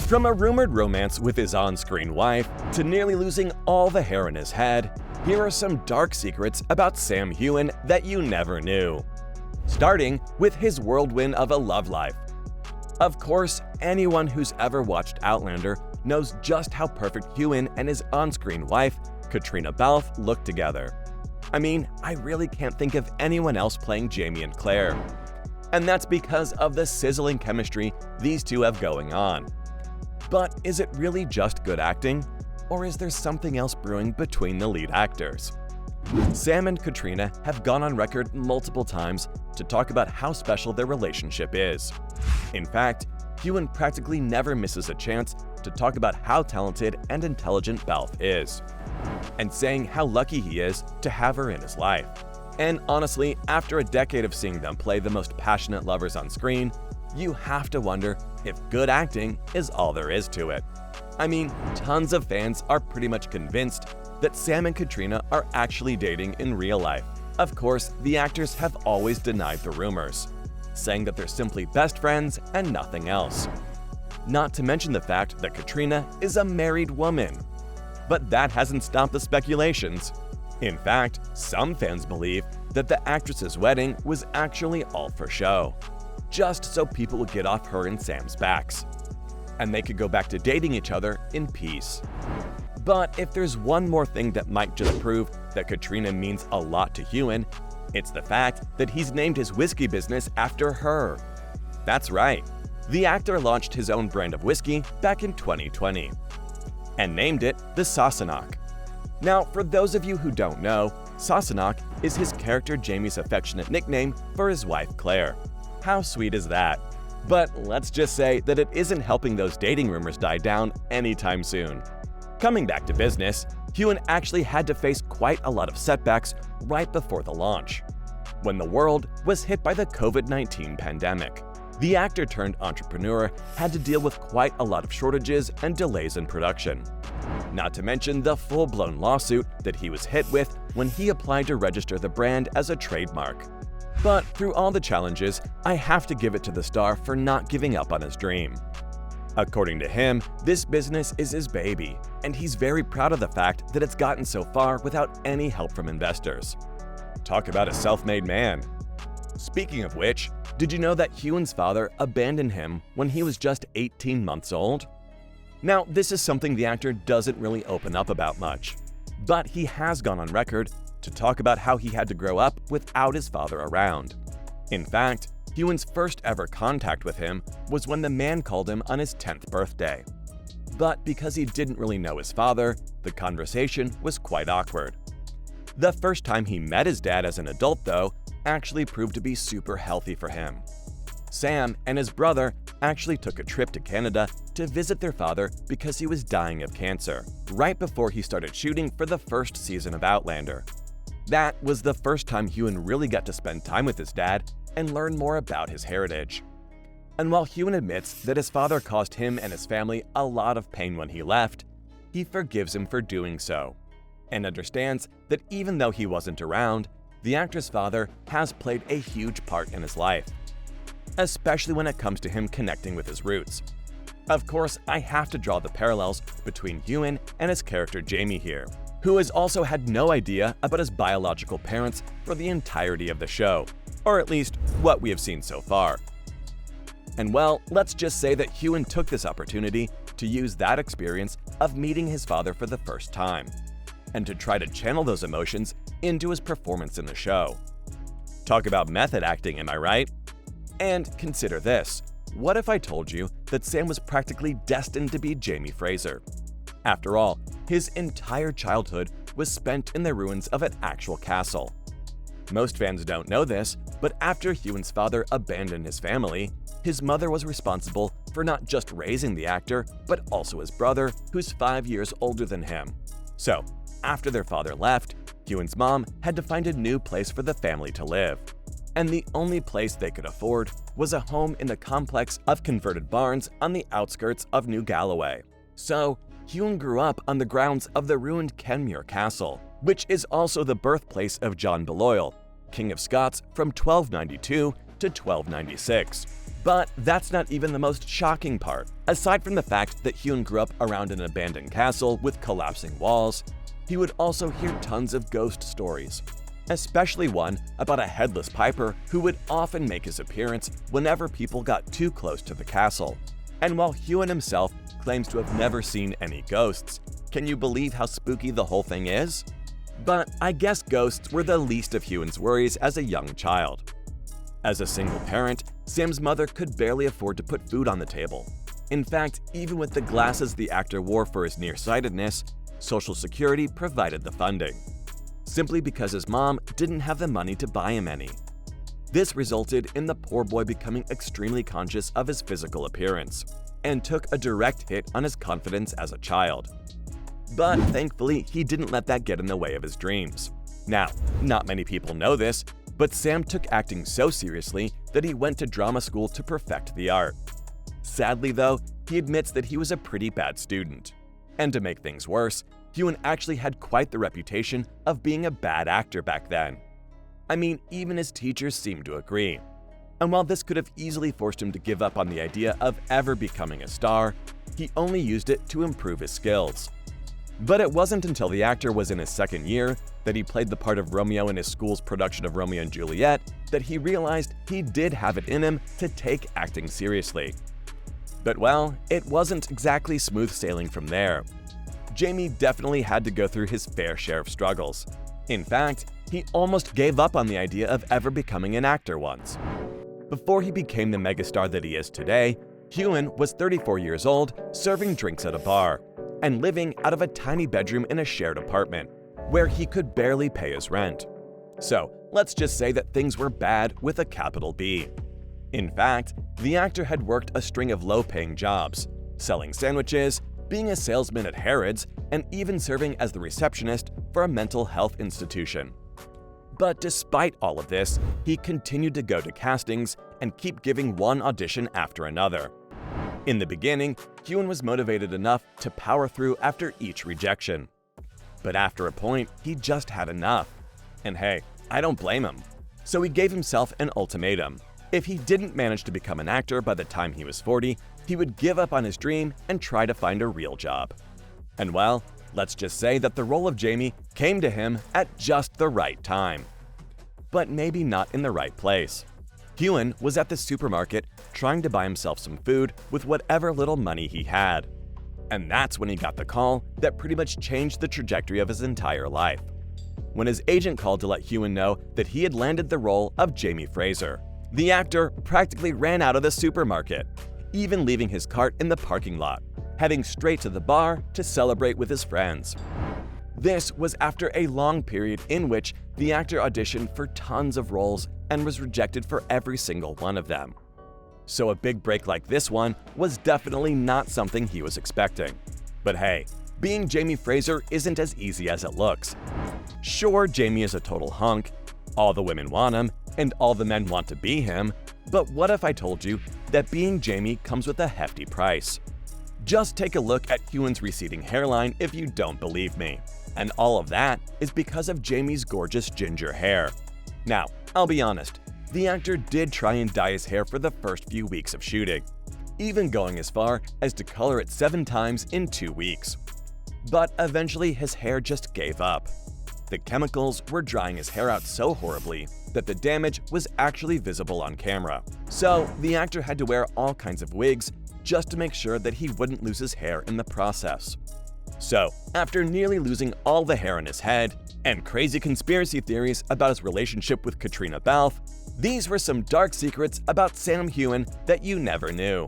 From a rumored romance with his on-screen wife to nearly losing all the hair in his head, here are some dark secrets about Sam Heughan that you never knew. Starting with his whirlwind of a love life. Of course, anyone who's ever watched Outlander knows just how perfect Heughan and his on-screen wife, Katrina Balfe, look together. I mean, I really can't think of anyone else playing Jamie and Claire. And that's because of the sizzling chemistry these two have going on. But is it really just good acting? Or is there something else brewing between the lead actors? Sam and Katrina have gone on record multiple times to talk about how special their relationship is. In fact, Heughan practically never misses a chance to talk about how talented and intelligent Balfe is, and saying how lucky he is to have her in his life. And honestly, after a decade of seeing them play the most passionate lovers on screen, you have to wonder if good acting is all there is to it. I mean, tons of fans are pretty much convinced that Sam and Katrina are actually dating in real life. Of course, the actors have always denied the rumors, saying that they're simply best friends and nothing else. Not to mention the fact that Katrina is a married woman. But that hasn't stopped the speculations. In fact, some fans believe that the actress's wedding was actually all for show, just so people would get off her and Sam's backs, and they could go back to dating each other in peace. But if there's one more thing that might just prove that Katrina means a lot to Heughan, it's the fact that he's named his whiskey business after her. That's right, the actor launched his own brand of whiskey back in 2020 and named it the Sassenach. Now, for those of you who don't know, Sassenach is his character Jamie's affectionate nickname for his wife Claire. How sweet is that? But let's just say that it isn't helping those dating rumors die down anytime soon. Coming back to business, Heughan actually had to face quite a lot of setbacks right before the launch, when the world was hit by the COVID-19 pandemic. The actor turned entrepreneur had to deal with quite a lot of shortages and delays in production. Not to mention the full-blown lawsuit that he was hit with when he applied to register the brand as a trademark. But through all the challenges, I have to give it to the star for not giving up on his dream. According to him, this business is his baby, and he's very proud of the fact that it's gotten so far without any help from investors. Talk about a self-made man. Speaking of which, did you know that Heughan's father abandoned him when he was just 18 months old? Now, this is something the actor doesn't really open up about much, but he has gone on record to talk about how he had to grow up without his father around. In fact, Heughan's first ever contact with him was when the man called him on his 10th birthday. But because he didn't really know his father, the conversation was quite awkward. The first time he met his dad as an adult, though, actually proved to be super healthy for him. Sam and his brother actually took a trip to Canada to visit their father because he was dying of cancer, right before he started shooting for the first season of Outlander. That was the first time Heughan really got to spend time with his dad and learn more about his heritage. And while Heughan admits that his father caused him and his family a lot of pain when he left, he forgives him for doing so, and understands that even though he wasn't around, the actor's father has played a huge part in his life, especially when it comes to him connecting with his roots. Of course, I have to draw the parallels between Heughan and his character Jamie here, who has also had no idea about his biological parents for the entirety of the show, or at least what we have seen so far. And well, let's just say that Heughan took this opportunity to use that experience of meeting his father for the first time, and to try to channel those emotions into his performance in the show. Talk about method acting, am I right? And consider this. What if I told you that Sam was practically destined to be Jamie Fraser? After all, his entire childhood was spent in the ruins of an actual castle. Most fans don't know this, but after Heughan's father abandoned his family, his mother was responsible for not just raising the actor, but also his brother, who's 5 years older than him. So, after their father left, Heughan's mom had to find a new place for the family to live. And the only place they could afford was a home in the complex of converted barns on the outskirts of New Galloway. So, Heughan grew up on the grounds of the ruined Kenmure Castle, which is also the birthplace of John Balliol, King of Scots from 1292 to 1296. But that's not even the most shocking part. Aside from the fact that Heughan grew up around an abandoned castle with collapsing walls, he would also hear tons of ghost stories, especially one about a headless piper who would often make his appearance whenever people got too close to the castle. And while Heughan himself claims to have never seen any ghosts, can you believe how spooky the whole thing is? But I guess ghosts were the least of Heughan's worries as a young child. As a single parent, Sam's mother could barely afford to put food on the table. In fact, even with the glasses the actor wore for his nearsightedness, Social Security provided the funding, simply because his mom didn't have the money to buy him any. This resulted in the poor boy becoming extremely conscious of his physical appearance, and took a direct hit on his confidence as a child. But thankfully, he didn't let that get in the way of his dreams. Now, not many people know this, but Sam took acting so seriously that he went to drama school to perfect the art. Sadly though, he admits that he was a pretty bad student. And to make things worse, Heughan actually had quite the reputation of being a bad actor back then. I mean, even his teachers seemed to agree. And while this could have easily forced him to give up on the idea of ever becoming a star, he only used it to improve his skills. But it wasn't until the actor was in his second year that he played the part of Romeo in his school's production of Romeo and Juliet that he realized he did have it in him to take acting seriously. But well, it wasn't exactly smooth sailing from there. Jamie definitely had to go through his fair share of struggles. In fact, he almost gave up on the idea of ever becoming an actor once. Before he became the megastar that he is today, Heughan was 34 years old, serving drinks at a bar, and living out of a tiny bedroom in a shared apartment, where he could barely pay his rent. So let's just say that things were bad with a capital B. In fact, the actor had worked a string of low-paying jobs, selling sandwiches, being a salesman at Harrods, and even serving as the receptionist for a mental health institution. But despite all of this, he continued to go to castings and keep giving one audition after another. In the beginning, Heughan was motivated enough to power through after each rejection. But after a point, he just had enough. And hey, I don't blame him. So he gave himself an ultimatum. If he didn't manage to become an actor by the time he was 40, he would give up on his dream and try to find a real job. And well, let's just say that the role of Jamie came to him at just the right time. But maybe not in the right place. Heughan was at the supermarket trying to buy himself some food with whatever little money he had. And that's when he got the call that pretty much changed the trajectory of his entire life. When his agent called to let Heughan know that he had landed the role of Jamie Fraser, the actor practically ran out of the supermarket, even leaving his cart in the parking lot, heading straight to the bar to celebrate with his friends. This was after a long period in which the actor auditioned for tons of roles and was rejected for every single one of them. So a big break like this one was definitely not something he was expecting. But hey, being Jamie Fraser isn't as easy as it looks. Sure, Jamie is a total hunk, all the women want him, and all the men want to be him, but what if I told you that being Jamie comes with a hefty price? Just take a look at Heughan's receding hairline if you don't believe me. And all of that is because of Jamie's gorgeous ginger hair. Now, I'll be honest, the actor did try and dye his hair for the first few weeks of shooting, even going as far as to color it 7 times in 2 weeks. But eventually his hair just gave up. The chemicals were drying his hair out so horribly that the damage was actually visible on camera. So the actor had to wear all kinds of wigs just to make sure that he wouldn't lose his hair in the process. So, after nearly losing all the hair in his head, and crazy conspiracy theories about his relationship with Katrina Balfe, these were some dark secrets about Sam Heughan that you never knew.